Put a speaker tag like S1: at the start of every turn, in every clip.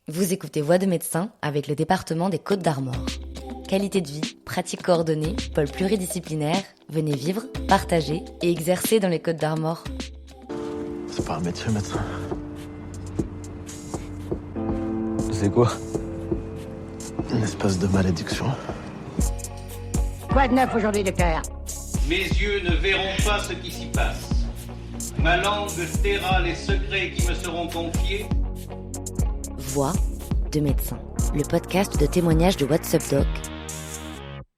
S1: Vous écoutez Voix de médecin avec le département des Côtes-d'Armor. Qualité de vie, pratiques coordonnées, pôle pluridisciplinaire, venez vivre, partager et exercer dans les Côtes-d'Armor.
S2: C'est pas un métier, médecin. C'est quoi? Une espèce de malédiction.
S3: Quoi de neuf aujourd'hui, docteur?
S4: Mes yeux ne verront pas ce qui s'y passe. Ma langue taira les secrets qui me seront confiés.
S1: Voix de médecin, le podcast de témoignages de WhatsApp Doc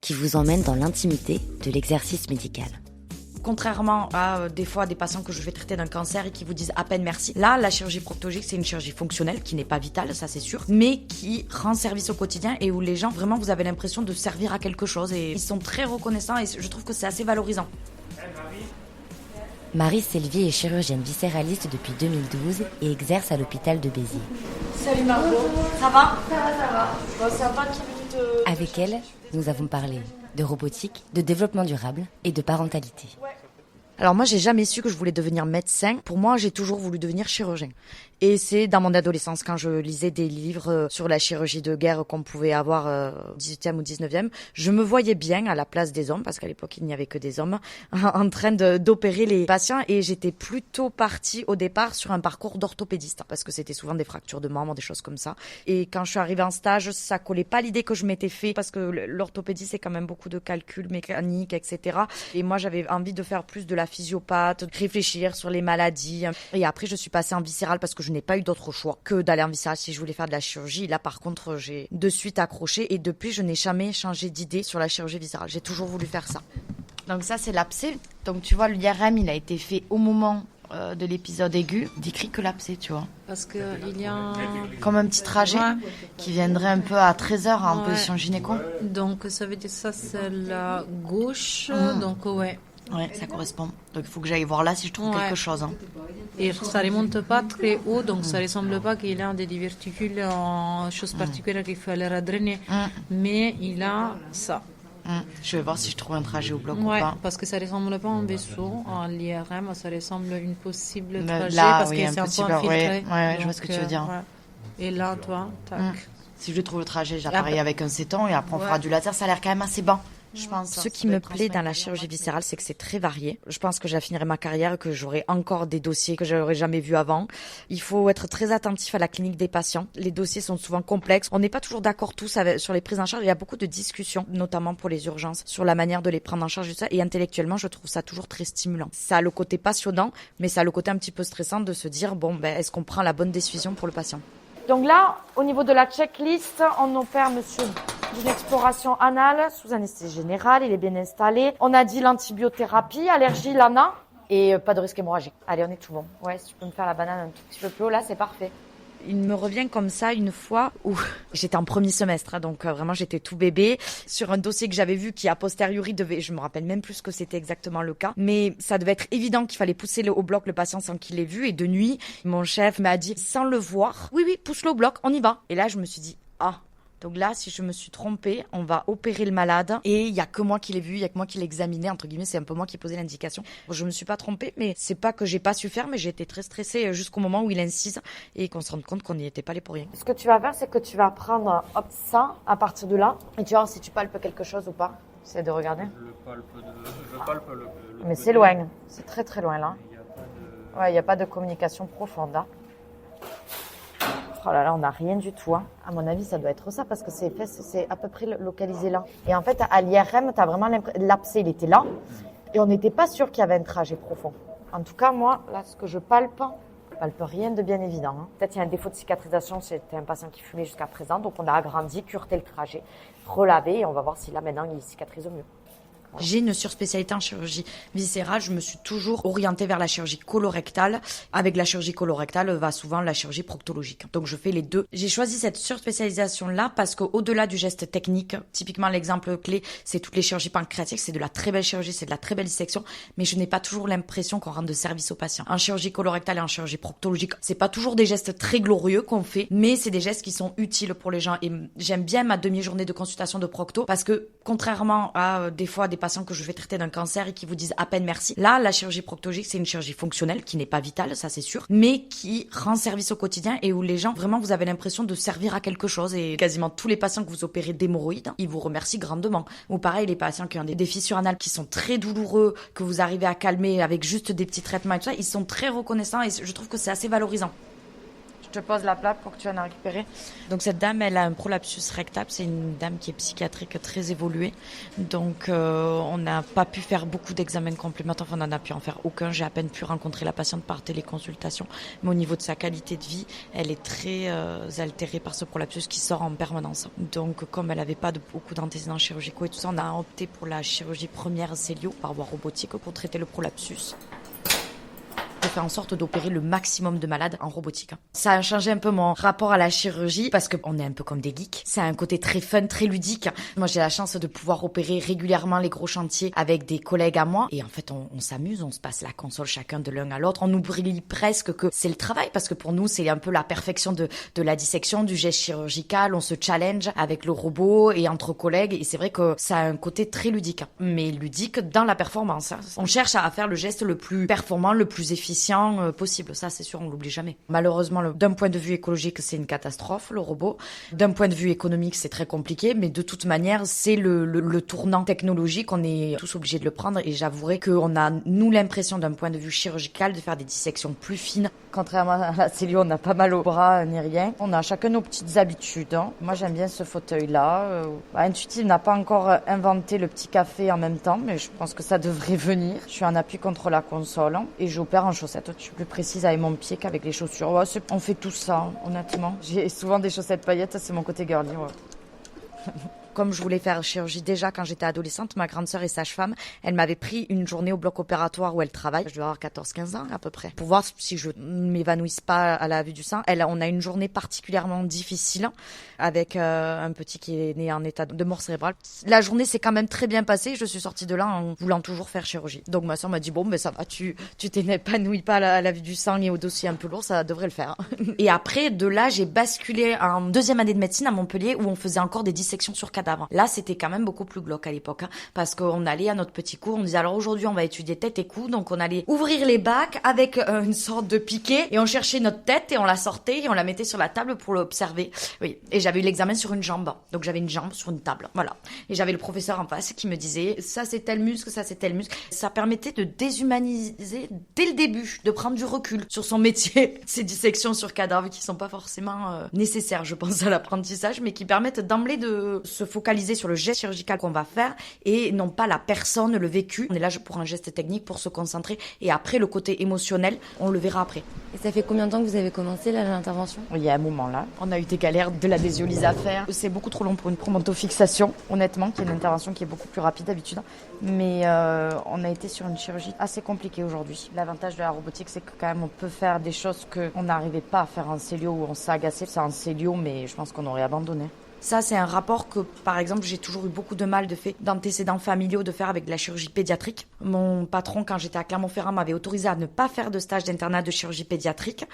S1: qui vous emmène dans l'intimité de l'exercice médical.
S5: Contrairement à des fois des patients que je vais traiter d'un cancer et qui vous disent à peine merci. Là, la chirurgie proctologique, c'est une chirurgie fonctionnelle qui n'est pas vitale, ça c'est sûr, mais qui rend service au quotidien et où les gens, vraiment, vous avez l'impression de servir à quelque chose et ils sont très reconnaissants et je trouve que c'est assez valorisant.
S1: Marie Selvier est chirurgienne viscéraliste depuis 2012 et exerce à l'hôpital de Béziers.
S5: Salut Margot, ça va? Ça va. Bon, c'est un 20 minutes.
S1: Avec elle, nous avons parlé de robotique, de développement durable et de parentalité.
S5: Alors moi, j'ai jamais su que je voulais devenir médecin. Pour moi, j'ai toujours voulu devenir chirurgien. Et c'est dans mon adolescence, quand je lisais des livres sur la chirurgie de guerre qu'on pouvait avoir au 18e ou 19e, je me voyais bien à la place des hommes, parce qu'à l'époque, il n'y avait que des hommes, en train d'opérer les patients. Et j'étais plutôt partie au départ sur un parcours d'orthopédiste, parce que c'était souvent des fractures de membres, des choses comme ça. Et quand je suis arrivée en stage, ça collait pas à l'idée que je m'étais fait, parce que l'orthopédie, c'est quand même beaucoup de calculs mécaniques, etc. Et moi, j'avais envie de faire plus de la physiopathe, réfléchir sur les maladies. Et après, je suis passée en viscéral parce que je n'ai pas eu d'autre choix que d'aller en viscéral si je voulais faire de la chirurgie. Là, par contre, j'ai de suite accroché et depuis, je n'ai jamais changé d'idée sur la chirurgie viscérale. J'ai toujours voulu faire ça. Donc ça, c'est l'abcès. Donc tu vois, l'IRM, il a été fait au moment de l'épisode aigu. Décrit que l'abcès, tu vois.
S6: Parce qu'il y a
S5: comme un petit trajet qui viendrait un peu à 13h en position gynéco.
S6: Donc ça veut dire ça, c'est la gauche. Donc ouais.
S5: Ouais, ça correspond. Donc il faut que j'aille voir là si je trouve quelque chose. Hein.
S6: Et ça remonte pas très haut, donc ça ressemble pas qu'il a des diverticules en choses particulières qu'il fallait drainer. Mais il a ça.
S5: Je vais voir si je trouve un trajet au bloc ou
S6: Ouais,
S5: pas.
S6: parce que ça ressemble pas à un vaisseau. En l'IRM, ça ressemble à une possible trajet
S5: là,
S6: parce
S5: oui,
S6: que c'est un peu infiltré.
S5: Ouais, je vois ce que tu veux dire.
S6: Et là, toi, tac.
S5: Si je trouve le trajet, j'appareille avec un séton et après on fera du laser. Ça a l'air quand même assez bon. Je pense. Ce qui me plaît dans la chirurgie viscérale, c'est que c'est très varié. Je pense que j'affinerai ma carrière, que j'aurai encore des dossiers que j'aurais jamais vus avant. Il faut être très attentif à la clinique des patients. Les dossiers sont souvent complexes. On n'est pas toujours d'accord tous sur les prises en charge. Il y a beaucoup de discussions, notamment pour les urgences, sur la manière de les prendre en charge et tout ça. Et intellectuellement, je trouve ça toujours très stimulant. Ça a le côté passionnant, mais ça a le côté un petit peu stressant de se dire, est-ce qu'on prend la bonne décision pour le patient? Donc là, au niveau de la checklist, on opère monsieur d'une exploration anale sous anesthésie générale, il est bien installé. On a dit l'antibiothérapie, allergie, l'ANA et pas de risque hémorragique. Allez, on est tout bon. Ouais, si tu peux me faire la banane un tout petit peu plus haut, là, c'est parfait. Il me revient comme ça une fois où j'étais en premier semestre, donc vraiment j'étais tout bébé, sur un dossier que j'avais vu qui a posteriori je me rappelle même plus ce que c'était exactement le cas, mais ça devait être évident qu'il fallait pousser au bloc le patient sans qu'il l'ait vu, et de nuit, mon chef m'a dit sans le voir, oui, pousse-le au bloc, on y va. Et là je me suis dit, donc là, si je me suis trompée, on va opérer le malade et il y a que moi qui l'ai vu, il y a que moi qui l'ai examiné, entre guillemets, c'est un peu moi qui ai posé l'indication. Je me suis pas trompée, mais c'est pas que j'ai pas su faire, mais j'ai été très stressée jusqu'au moment où il incise et qu'on se rende compte qu'on n'y était pas allé pour rien. Ce que tu vas faire, c'est que tu vas prendre ça à partir de là et tu vas voir si tu palpes quelque chose ou pas. Essaye de regarder.
S7: Je palpe le
S5: mais c'est loin, c'est très très loin là. Ouais, il n'y a pas de communication profonde là. Oh là là, on n'a rien du tout. Hein. À mon avis, ça doit être ça parce que c'est à peu près localisé là. Et en fait, à l'IRM, tu as vraiment l'abcès, il était là. Et on n'était pas sûr qu'il y avait un trajet profond. En tout cas, moi, là, ce que je palpe rien de bien évident. Hein. Peut-être qu'il y a un défaut de cicatrisation, c'était un patient qui fumait jusqu'à présent. Donc, on a agrandi, cureté le trajet, relavé et on va voir si là, maintenant, il cicatrise au mieux. J'ai une surspécialité en chirurgie viscérale. Je me suis toujours orientée vers la chirurgie colorectale. Avec la chirurgie colorectale va souvent la chirurgie proctologique. Donc je fais les deux. J'ai choisi cette surspécialisation-là parce qu'au-delà du geste technique, typiquement l'exemple clé, c'est toutes les chirurgies pancréatiques. C'est de la très belle chirurgie, c'est de la très belle dissection. Mais je n'ai pas toujours l'impression qu'on rend de service aux patients. En chirurgie colorectale et en chirurgie proctologique, c'est pas toujours des gestes très glorieux qu'on fait, mais c'est des gestes qui sont utiles pour les gens. Et j'aime bien ma demi-journée de consultation de procto parce que contrairement à des fois des patients que je vais traiter d'un cancer et qui vous disent à peine merci. Là, la chirurgie proctologique, c'est une chirurgie fonctionnelle qui n'est pas vitale, ça c'est sûr, mais qui rend service au quotidien et où les gens, vraiment, vous avez l'impression de servir à quelque chose. Et quasiment tous les patients que vous opérez d'hémorroïdes, ils vous remercient grandement. Ou pareil, les patients qui ont des fissures anales qui sont très douloureux, que vous arrivez à calmer avec juste des petits traitements et tout ça, ils sont très reconnaissants et je trouve que c'est assez valorisant. Je te pose la plaque pour que tu viennes en récupérer. Donc cette dame, elle a un prolapsus rectal. C'est une dame qui est psychiatrique très évoluée. Donc on n'a pas pu faire beaucoup d'examens complémentaires. Enfin, on n'en a pu en faire aucun. J'ai à peine pu rencontrer la patiente par téléconsultation. Mais au niveau de sa qualité de vie, elle est très altérée par ce prolapsus qui sort en permanence. Donc comme elle n'avait pas beaucoup d'antécédents chirurgicaux et tout ça, on a opté pour la chirurgie première célio par voie robotique pour traiter le prolapsus. De faire en sorte d'opérer le maximum de malades en robotique. Ça a changé un peu mon rapport à la chirurgie parce qu'on est un peu comme des geeks. C'est un côté très fun, très ludique. Moi, j'ai la chance de pouvoir opérer régulièrement les gros chantiers avec des collègues à moi. Et en fait, on s'amuse, on se passe la console chacun de l'un à l'autre. On oublie presque que c'est le travail parce que pour nous, c'est un peu la perfection de la dissection, du geste chirurgical. On se challenge avec le robot et entre collègues. Et c'est vrai que ça a un côté très ludique. Mais ludique dans la performance. On cherche à faire le geste le plus performant, le plus efficace possible, ça c'est sûr, on l'oublie jamais. Malheureusement, d'un point de vue écologique, c'est une catastrophe, le robot. D'un point de vue économique, c'est très compliqué, mais de toute manière, c'est le tournant technologique, on est tous obligés de le prendre et j'avouerai qu'on a, nous, l'impression d'un point de vue chirurgical de faire des dissections plus fines. Contrairement à la cellule, on n'a pas mal au bras ni rien. On a chacun nos petites habitudes. Moi, j'aime bien ce fauteuil-là. Intuitive n'a pas encore inventé le petit café en même temps, mais je pense que ça devrait venir. Je suis en appui contre la console et j'opère en chaussettes. Je suis plus précise avec mon pied qu'avec les chaussures. Ouais, on fait tout ça, honnêtement. J'ai souvent des chaussettes paillettes, c'est mon côté girly. Ouais. Comme je voulais faire chirurgie déjà quand j'étais adolescente, ma grande sœur est sage-femme. Elle m'avait pris une journée au bloc opératoire où elle travaille. Je devais avoir 14-15 ans à peu près. Pour voir si je ne m'évanouisse pas à la vue du sang. On a une journée particulièrement difficile avec un petit qui est né en état de mort cérébrale. La journée s'est quand même très bien passée. Je suis sortie de là en voulant toujours faire chirurgie. Donc ma sœur m'a dit, bon, mais ça va, tu t'épanouis pas à la vue du sang et au dossier un peu lourd, ça devrait le faire. Et après, de là, j'ai basculé en deuxième année de médecine à Montpellier où on faisait encore des dissections sur cadavres. Là, c'était quand même beaucoup plus glauque à l'époque, parce qu'on allait à notre petit cours, on disait alors aujourd'hui on va étudier tête et cou, donc on allait ouvrir les bacs avec une sorte de piquet et on cherchait notre tête et on la sortait et on la mettait sur la table pour l'observer. Oui, et j'avais eu l'examen sur une jambe, donc j'avais une jambe sur une table, voilà. Et j'avais le professeur en face qui me disait ça c'est tel muscle, ça c'est tel muscle. Ça permettait de déshumaniser dès le début, de prendre du recul sur son métier. Ces dissections sur cadavres qui sont pas forcément nécessaires, je pense, à l'apprentissage, mais qui permettent d'emblée de se focaliser sur le geste chirurgical qu'on va faire et non pas la personne, le vécu. On est là pour un geste technique, pour se concentrer et après le côté émotionnel, on le verra après.
S1: Et ça fait combien de temps que vous avez commencé là l'intervention ?
S5: Il y a un moment là, on a eu des galères de la désiolyse à faire. C'est beaucoup trop long pour une promontofixation, honnêtement, qui est une intervention qui est beaucoup plus rapide d'habitude. Mais on a été sur une chirurgie assez compliquée aujourd'hui. L'avantage de la robotique, c'est que quand même on peut faire des choses qu'on n'arrivait pas à faire en cellio où on s'est agacé. C'est en cellio, mais je pense qu'on aurait abandonné. Ça, c'est un rapport que, par exemple, j'ai toujours eu beaucoup de mal d'antécédents familiaux de faire avec de la chirurgie pédiatrique. Mon patron, quand j'étais à Clermont-Ferrand, m'avait autorisé à ne pas faire de stage d'internat de chirurgie pédiatrique.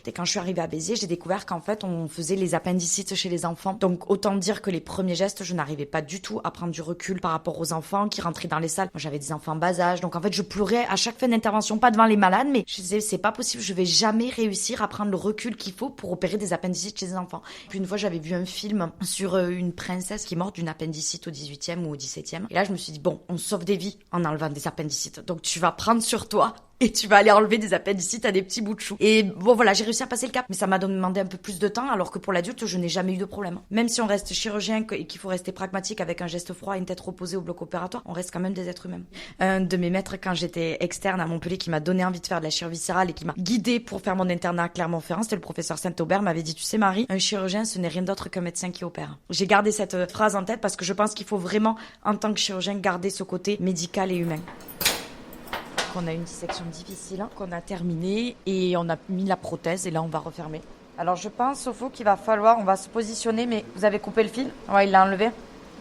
S5: Et quand je suis arrivée à Béziers, j'ai découvert qu'en fait, on faisait les appendicites chez les enfants. Donc, autant dire que les premiers gestes, je n'arrivais pas du tout à prendre du recul par rapport aux enfants qui rentraient dans les salles. Moi, j'avais des enfants bas âge. Donc, en fait, je pleurais à chaque fin d'intervention, pas devant les malades, mais je disais, c'est pas possible, je vais jamais réussir à prendre le recul qu'il faut pour opérer des appendicites chez les enfants. Puis une fois, j'avais vu un film sur une princesse qui est morte d'une appendicite au 18e ou au 17e. Et là, je me suis dit, bon, on sauve des vies en enlevant des appendicites. Donc, tu vas prendre sur toi et tu vas aller enlever des appendicites à des petits bouts de chou. Et bon, voilà, j'ai réussi à passer le cap. Mais ça m'a demandé un peu plus de temps, alors que pour l'adulte, je n'ai jamais eu de problème. Même si on reste chirurgien et qu'il faut rester pragmatique avec un geste froid et une tête reposée au bloc opératoire, on reste quand même des êtres humains. Un de mes maîtres, quand j'étais externe à Montpellier, qui m'a donné envie de faire de la chirurgie viscérale et qui m'a guidée pour faire mon internat à Clermont-Ferrand, c'était le professeur Saint-Aubert, m'avait dit, tu sais Marie, un chirurgien, ce n'est rien d'autre qu'un médecin qui opère. J'ai gardé cette phrase en tête parce que je pense qu'il faut vraiment, en tant que chirurgien, garder ce côté médical et humain. On a une dissection difficile qu'on a terminée et on a mis la prothèse et là on va refermer. Alors je pense, Sopho, qu'il va falloir, on va se positionner, mais vous avez coupé le fil ? Ouais, il l'a enlevé ?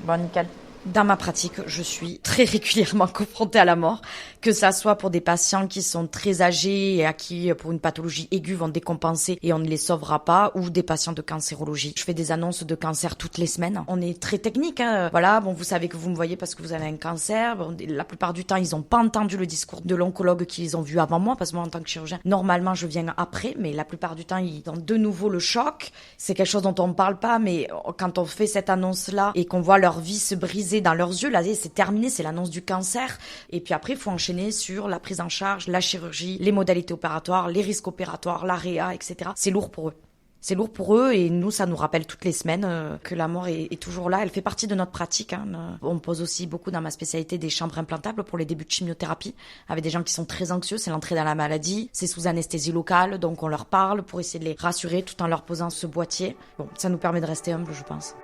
S5: Bon, nickel. Dans ma pratique, je suis très régulièrement confrontée à la mort, que ça soit pour des patients qui sont très âgés et à qui, pour une pathologie aiguë, vont décompenser et on ne les sauvera pas, ou des patients de cancérologie. Je fais des annonces de cancer toutes les semaines. On est très technique, hein. Voilà, bon, vous savez que vous me voyez parce que vous avez un cancer. Bon, la plupart du temps, ils n'ont pas entendu le discours de l'oncologue qu'ils ont vu avant moi, parce que moi, en tant que chirurgien, normalement, je viens après, mais la plupart du temps, ils ont de nouveau le choc. C'est quelque chose dont on ne parle pas, mais quand on fait cette annonce-là et qu'on voit leur vie se briser dans leurs yeux, là, c'est terminé, c'est l'annonce du cancer. Et puis après, il faut enchaîner sur la prise en charge, la chirurgie, les modalités opératoires, les risques opératoires, la réa, etc. C'est lourd pour eux. C'est lourd pour eux et nous, ça nous rappelle toutes les semaines que la mort est toujours là. Elle fait partie de notre pratique. Hein. On pose aussi beaucoup dans ma spécialité des chambres implantables pour les débuts de chimiothérapie avec des gens qui sont très anxieux. C'est l'entrée dans la maladie. C'est sous anesthésie locale, donc on leur parle pour essayer de les rassurer tout en leur posant ce boîtier. Bon, ça nous permet de rester humbles, je pense.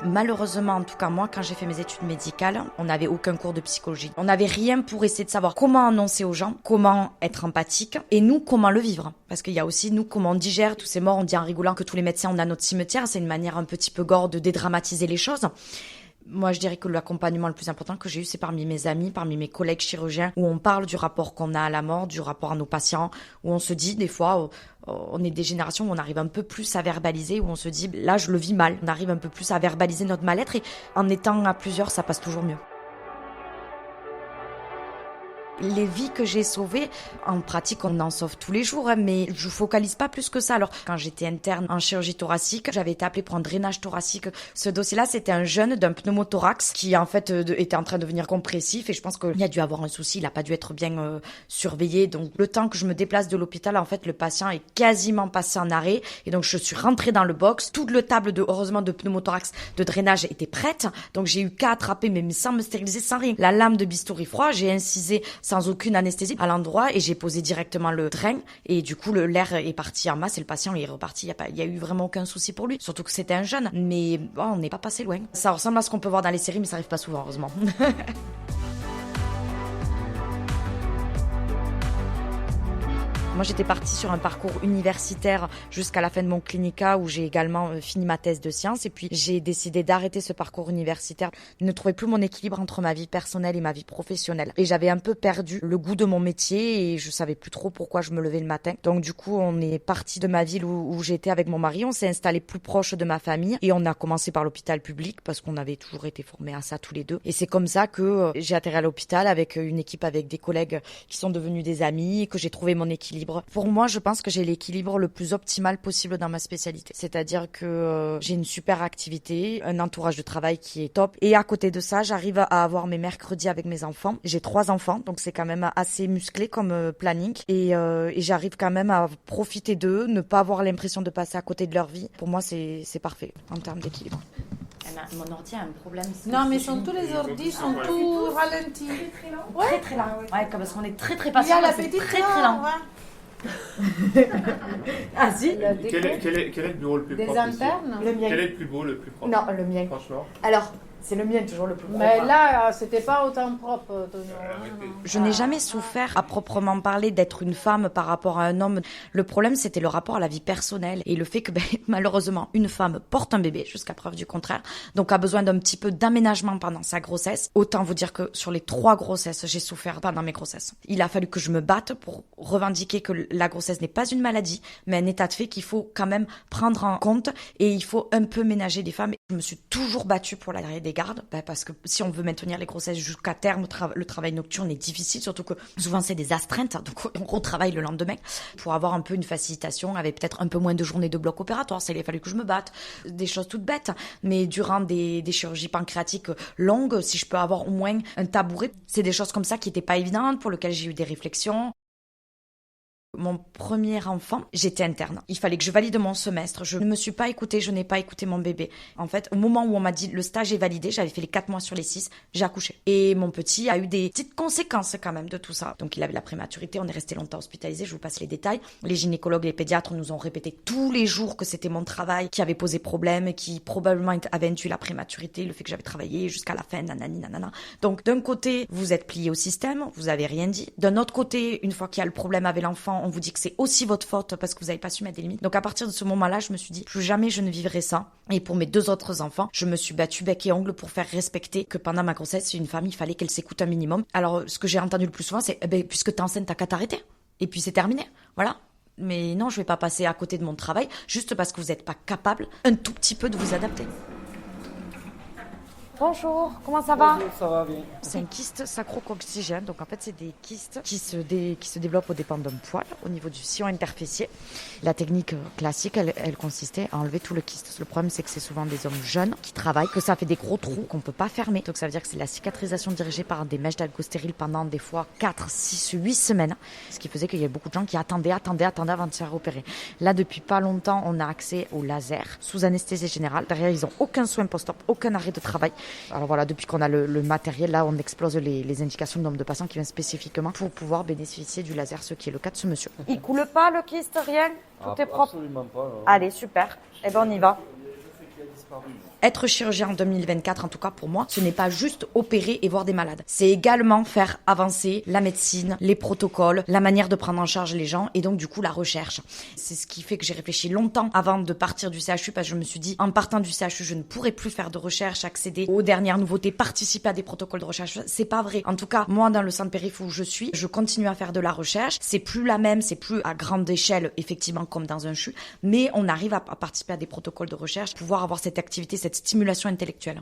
S5: Malheureusement, en tout cas moi, quand j'ai fait mes études médicales, on n'avait aucun cours de psychologie. On n'avait rien pour essayer de savoir comment annoncer aux gens, comment être empathique, et nous, comment le vivre. Parce qu'il y a aussi, nous, comment on digère tous ces morts. On dit en rigolant que tous les médecins, on a notre cimetière. C'est une manière un petit peu gore de dédramatiser les choses. Moi, je dirais que l'accompagnement le plus important que j'ai eu, c'est parmi mes amis, parmi mes collègues chirurgiens, où on parle du rapport qu'on a à la mort, du rapport à nos patients, où on se dit, des fois, on est des générations où on arrive un peu plus à verbaliser, où on se dit, là, je le vis mal. On arrive un peu plus à verbaliser notre mal-être et en étant à plusieurs, ça passe toujours mieux. Les vies que j'ai sauvées, en pratique, on en sauve tous les jours, hein, mais je focalise pas plus que ça. Alors, quand j'étais interne en chirurgie thoracique, j'avais été appelée pour un drainage thoracique. Ce dossier-là, c'était un jeune d'un pneumothorax qui, en fait, était en train de devenir compressif et je pense qu'il a dû avoir un souci, il a pas dû être bien surveillé. Donc, le temps que je me déplace de l'hôpital, en fait, le patient est quasiment passé en arrêt et donc je suis rentrée dans le box. Toute le table heureusement, de pneumothorax, de drainage était prête. Donc, j'ai eu qu'à attraper, mais sans me stériliser, sans rien. La lame de bistouri froid, j'ai incisé sans aucune anesthésie à l'endroit et j'ai posé directement le drain et du coup l'air est parti en masse et le patient est reparti. Il y a eu vraiment aucun souci pour lui, surtout que c'était un jeune, mais bon, on n'est pas passé loin. Ça ressemble à ce qu'on peut voir dans les séries, mais ça arrive pas souvent, heureusement. Moi, j'étais partie sur un parcours universitaire jusqu'à la fin de mon clinica où j'ai également fini ma thèse de sciences. Et puis, j'ai décidé d'arrêter ce parcours universitaire. Je ne trouvais plus mon équilibre entre ma vie personnelle et ma vie professionnelle. Et j'avais un peu perdu le goût de mon métier et je savais plus trop pourquoi je me levais le matin. Donc, du coup, on est parti de ma ville où j'étais avec mon mari. On s'est installé plus proche de ma famille et on a commencé par l'hôpital public parce qu'on avait toujours été formés à ça tous les deux. Et c'est comme ça que j'ai atterri à l'hôpital avec une équipe, avec des collègues qui sont devenus des amis et que j'ai trouvé mon équilibre. Pour moi, je pense que j'ai l'équilibre le plus optimal possible dans ma spécialité. C'est-à-dire que j'ai une super activité, un entourage de travail qui est top. Et à côté de ça, j'arrive à avoir mes mercredis avec mes enfants. J'ai 3 enfants, donc c'est quand même assez musclé comme planning. Et j'arrive quand même à profiter d'eux, ne pas avoir l'impression de passer à côté de leur vie. Pour moi, c'est parfait en termes d'équilibre.
S1: Mon ordi a un problème.
S6: Non, mais tous les ordis sont tout ralentis.
S1: Très lent. Ouais. Très très lent. Ouais, parce qu'on est très très patient.
S6: Il y a la petite
S1: très très lent.
S5: Ah si.
S7: Quel est le bureau le plus propre ici?
S6: Des internes.
S5: Le mien.
S7: Quel est le plus beau, le plus propre?
S5: Non, le mien.
S7: Franchement.
S5: Alors, c'est le mien toujours le plus propre.
S6: Mais là, c'était pas autant propre.
S5: Je n'ai jamais souffert à proprement parler d'être une femme par rapport à un homme. Le problème, c'était le rapport à la vie personnelle et le fait que malheureusement, une femme porte un bébé jusqu'à preuve du contraire, donc a besoin d'un petit peu d'aménagement pendant sa grossesse. Autant vous dire que sur les 3 grossesses, j'ai souffert pendant mes grossesses. Il a fallu que je me batte pour revendiquer que la grossesse n'est pas une maladie, mais un état de fait qu'il faut quand même prendre en compte et il faut un peu ménager les femmes. Je me suis toujours battue pour l'arrêt des gardes, parce que si on veut maintenir les grossesses jusqu'à terme, le travail nocturne est difficile, surtout que souvent c'est des astreintes, donc on retravaille le lendemain pour avoir un peu une facilitation avec peut-être un peu moins de journées de bloc opératoire. Ça, il a fallu que je me batte, des choses toutes bêtes, mais durant des chirurgies pancréatiques longues, si je peux avoir au moins un tabouret, c'est des choses comme ça qui n'étaient pas évidentes, pour lesquelles j'ai eu des réflexions. Mon premier enfant, j'étais interne. Il fallait que je valide mon semestre. Je ne me suis pas écoutée, je n'ai pas écouté mon bébé. En fait, au moment où on m'a dit le stage est validé, j'avais fait les 4 mois sur les 6, j'ai accouché. Et mon petit a eu des petites conséquences quand même de tout ça. Donc il avait la prématurité, on est resté longtemps hospitalisé, je vous passe les détails. Les gynécologues, les pédiatres nous ont répété tous les jours que c'était mon travail qui avait posé problème, qui probablement avait induit la prématurité, le fait que j'avais travaillé jusqu'à la fin, nanani, nanana. Donc d'un côté, vous êtes plié au système, vous avez rien dit. D'un autre côté, une fois qu'il y a le problème avec l'enfant, on vous dit que c'est aussi votre faute parce que vous n'avez pas su mettre des limites. Donc à partir de ce moment-là, je me suis dit, plus jamais je ne vivrai ça. Et pour mes 2 autres enfants, je me suis battue bec et ongle pour faire respecter que pendant ma grossesse, une femme, il fallait qu'elle s'écoute un minimum. Alors ce que j'ai entendu le plus souvent, c'est puisque t'es enceinte, t'as qu'à t'arrêter. Et puis c'est terminé. Voilà. Mais non, je vais pas passer à côté de mon travail juste parce que vous n'êtes pas capable un tout petit peu de vous adapter. Bonjour, comment ça va?
S7: Bonjour, ça va bien.
S5: C'est un kyste sacro-coccygienne, donc en fait c'est des kystes qui se développent au dépend d'un poil au niveau du sillon interfécier. La technique classique, elle consistait à enlever tout le kyste. Le problème c'est que c'est souvent des hommes jeunes qui travaillent, que ça fait des gros trous qu'on peut pas fermer. Donc ça veut dire que c'est la cicatrisation dirigée par des mèches d'algostéril pendant des fois 4, 6, 8 semaines. Ce qui faisait qu'il y a beaucoup de gens qui attendaient avant de se faire opérer. Là depuis pas longtemps, on a accès au laser sous anesthésie générale. Derrière ils ont aucun soin post-op, aucun arrêt de travail. Alors voilà, depuis qu'on a le matériel, là, on explose les indications de nombre de patients qui viennent spécifiquement pour pouvoir bénéficier du laser, ce qui est le cas de ce monsieur. Il coule pas le kyste, rien? Tout est propre?
S7: Absolument pas.
S5: Allez, super. Eh ben, on y va. Être chirurgien en 2024, en tout cas pour moi, ce n'est pas juste opérer et voir des malades. C'est également faire avancer la médecine, les protocoles, la manière de prendre en charge les gens et donc du coup la recherche. C'est ce qui fait que j'ai réfléchi longtemps avant de partir du CHU parce que je me suis dit, en partant du CHU, je ne pourrai plus faire de recherche, accéder aux dernières nouveautés, participer à des protocoles de recherche. C'est pas vrai. En tout cas, moi, dans le centre périph' où je suis, je continue à faire de la recherche. C'est plus la même, c'est plus à grande échelle, effectivement, comme dans un CHU, mais on arrive à participer à des protocoles de recherche, pouvoir avoir cette activité, cette stimulation intellectuelle.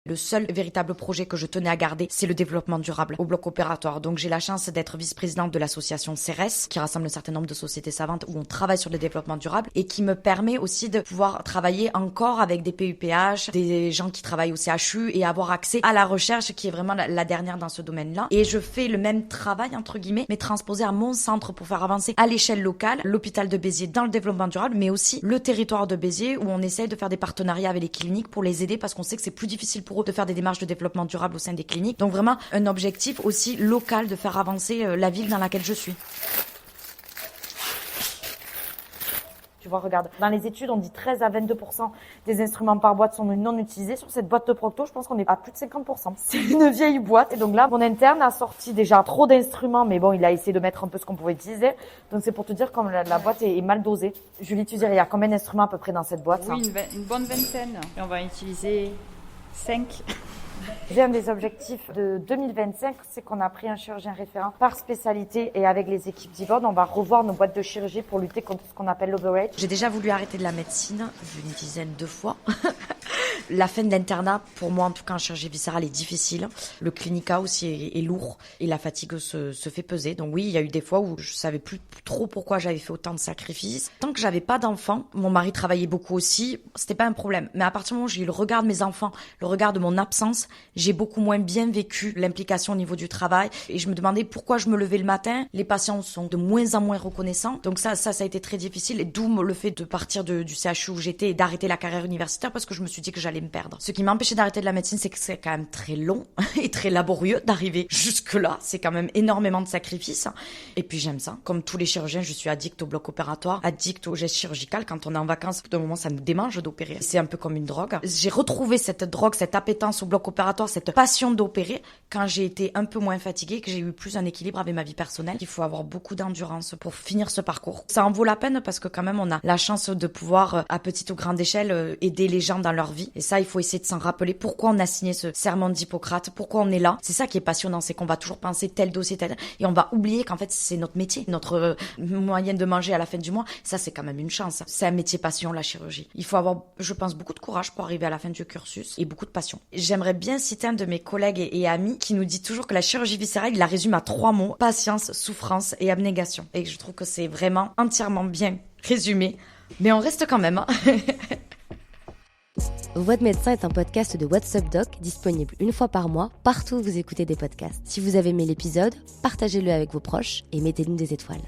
S5: Le seul véritable projet que je tenais à garder, c'est le développement durable au bloc opératoire. Donc j'ai la chance d'être vice-présidente de l'association CERES, qui rassemble un certain nombre de sociétés savantes où on travaille sur le développement durable et qui me permet aussi de pouvoir travailler encore avec des PUPH, des gens qui travaillent au CHU et avoir accès à la recherche qui est vraiment la dernière dans ce domaine-là. Et je fais le même travail, entre guillemets, mais transposé à mon centre pour faire avancer à l'échelle locale l'hôpital de Béziers dans le développement durable, mais aussi le territoire de Béziers où on essaye de faire des partenariats avec les cliniques pour les aider parce qu'on sait que c'est plus difficile pour eux de faire des démarches de développement durable au sein des cliniques. Donc vraiment un objectif aussi local de faire avancer la ville dans laquelle je suis. Tu vois, regarde, dans les études, on dit 13 à 22% des instruments par boîte sont non utilisés. Sur cette boîte de Procto, je pense qu'on est à plus de 50%. C'est une vieille boîte. Et donc là, mon interne a sorti déjà trop d'instruments, mais bon, il a essayé de mettre un peu ce qu'on pouvait utiliser. Donc c'est pour te dire comme la boîte est mal dosée. Julie, tu dirais, il y a combien d'instruments à peu près dans cette boîte?
S8: Oui, une bonne vingtaine. Et on va utiliser 5.
S5: Un des objectifs de 2025, c'est qu'on a pris un chirurgien référent par spécialité et avec les équipes d'Yvonne, on va revoir nos boîtes de chirurgie pour lutter contre ce qu'on appelle l'overage. J'ai déjà voulu arrêter de la médecine une dizaine de fois. La fin de l'internat, pour moi en tout cas en chirurgie viscérale, est difficile. Le clinica aussi est lourd et la fatigue se fait peser. Donc oui, il y a eu des fois où je savais plus trop pourquoi j'avais fait autant de sacrifices. Tant que j'avais pas d'enfants, mon mari travaillait beaucoup aussi, c'était pas un problème. Mais à partir du moment où j'ai eu le regard de mes enfants, le regard de mon absence, j'ai beaucoup moins bien vécu l'implication au niveau du travail et je me demandais pourquoi je me levais le matin. Les patients sont de moins en moins reconnaissants. Donc ça a été très difficile et d'où le fait de partir du CHU où j'étais et d'arrêter la carrière universitaire parce que je me suis dit que j'allais me perdre. Ce qui m'a empêché d'arrêter de la médecine, c'est que c'est quand même très long et très laborieux d'arriver jusque-là. C'est quand même énormément de sacrifices. Et puis j'aime ça. Comme tous les chirurgiens, je suis addict au bloc opératoire, addict au geste chirurgical. Quand on est en vacances, d'un moment, ça nous démange d'opérer. C'est un peu comme une drogue. J'ai retrouvé cette drogue, cette appétence au bloc opératoire, cette passion d'opérer quand j'ai été un peu moins fatiguée, que j'ai eu plus un équilibre avec ma vie personnelle. Il faut avoir beaucoup d'endurance pour finir ce parcours. Ça en vaut la peine parce que quand même, on a la chance de pouvoir, à petite ou grande échelle, aider les gens dans leur vie. Et ça, il faut essayer de s'en rappeler pourquoi on a signé ce serment d'Hippocrate, pourquoi on est là. C'est ça qui est passionnant, c'est qu'on va toujours penser tel dossier, tel, et on va oublier qu'en fait, c'est notre métier, notre moyen de manger à la fin du mois. Ça, c'est quand même une chance. C'est un métier passion, la chirurgie. Il faut avoir, je pense, beaucoup de courage pour arriver à la fin du cursus et beaucoup de passion. J'aimerais bien citer un de mes collègues et amis qui nous dit toujours que la chirurgie viscérale, il la résume à 3 mots: patience, souffrance et abnégation. Et je trouve que c'est vraiment entièrement bien résumé. Mais on reste quand même, hein.
S1: Voix de médecin est un podcast de What's Up Doc, disponible une fois par mois, partout où vous écoutez des podcasts. Si vous avez aimé l'épisode, partagez-le avec vos proches et mettez-nous des étoiles.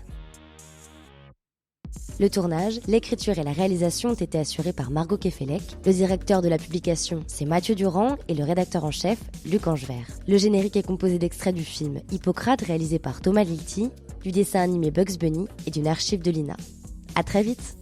S1: Le tournage, l'écriture et la réalisation ont été assurés par Margot Kefelec. Le directeur de la publication, c'est Mathieu Durand et le rédacteur en chef, Luc Angevert. Le générique est composé d'extraits du film Hippocrate réalisé par Thomas Lilti, du dessin animé Bugs Bunny et d'une archive de l'INA. À très vite!